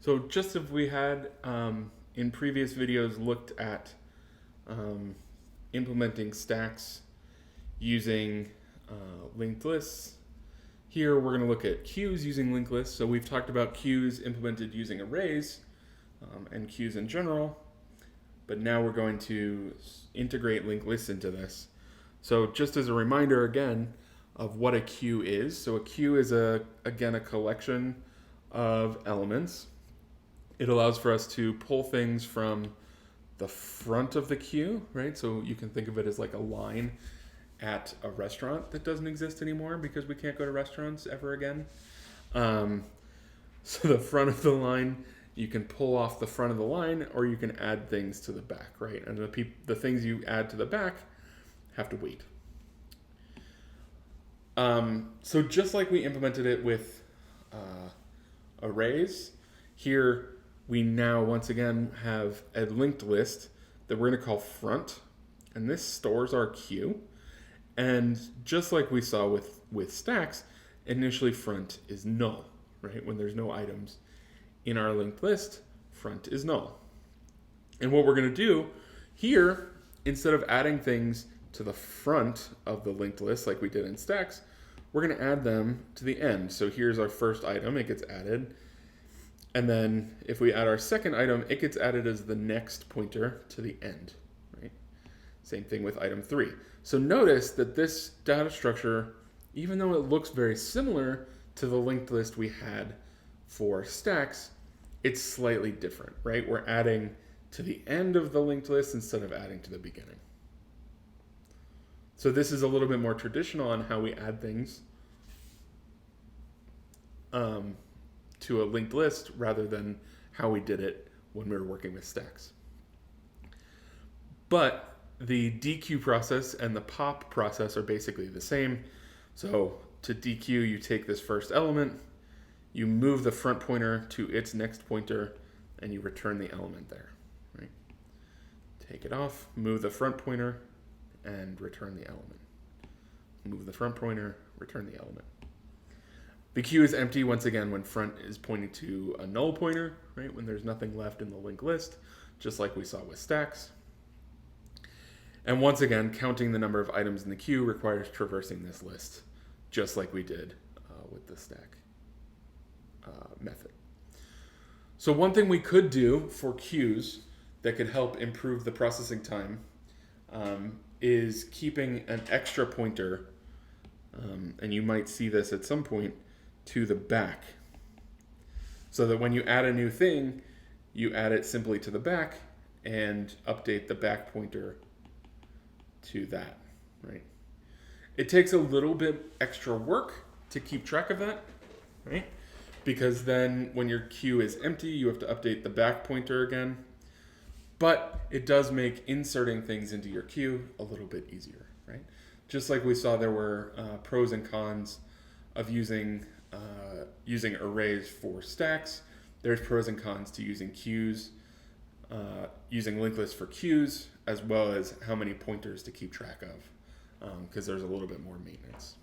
So just as we had in previous videos looked at um, implementing stacks using linked lists, here we're going to look at queues using linked lists. So we've talked about queues implemented using arrays and queues in general, but now we're going to integrate linked lists into this. So just as a reminder again of what a queue is. So a queue is again a collection of elements. It allows for us to pull things from the front of the queue, right? So you can think of it as like a line at a restaurant that doesn't exist anymore because we can't go to restaurants ever again. Um, so the front of the line, you can pull off the front of the line, or you can add things to the back, right? And the things you add to the back have to wait. So just like we implemented it with arrays, here we now once again have a linked list that we're going to call front, and this stores our queue. And just like we saw with stacks, initially front is null, right? When there's no items in our linked list, front is null. And what we're going to do here, instead of adding things to the front of the linked list like we did in stacks, we're going to add them to the end. So here's our first item, it gets added. And then if we add our second item, it gets added as the next pointer to the end, right? Same thing with item 3. So notice that this data structure, even though it looks very similar to the linked list we had for stacks, it's slightly different, right? We're adding to the end of the linked list instead of adding to the beginning. So this is a little bit more traditional on how we add things to a linked list rather than how we did it when we were working with stacks. But the dequeue process and the pop process are basically the same. So to dequeue, you take this first element, you move the front pointer to its next pointer, and you return the element there. Right? Take it off, move the front pointer, and return the element. Move the front pointer, return the element. The queue is empty once again when front is pointing to a null pointer, right? When there's nothing left in the linked list, just like we saw with stacks. And once again, counting the number of items in the queue requires traversing this list, just like we did with the stack method. So one thing we could do for queues that could help improve the processing time is keeping an extra pointer, and you might see this at some point, to the back. So that when you add a new thing, you add it simply to the back and update the back pointer to that, right? It takes a little bit extra work to keep track of that, right? Because then when your queue is empty, you have to update the back pointer again. But it does make inserting things into your queue a little bit easier, right? Just like we saw there were pros and cons of using arrays for stacks, there's pros and cons to using queues, using linked lists for queues, as well as how many pointers to keep track of, because there's a little bit more maintenance.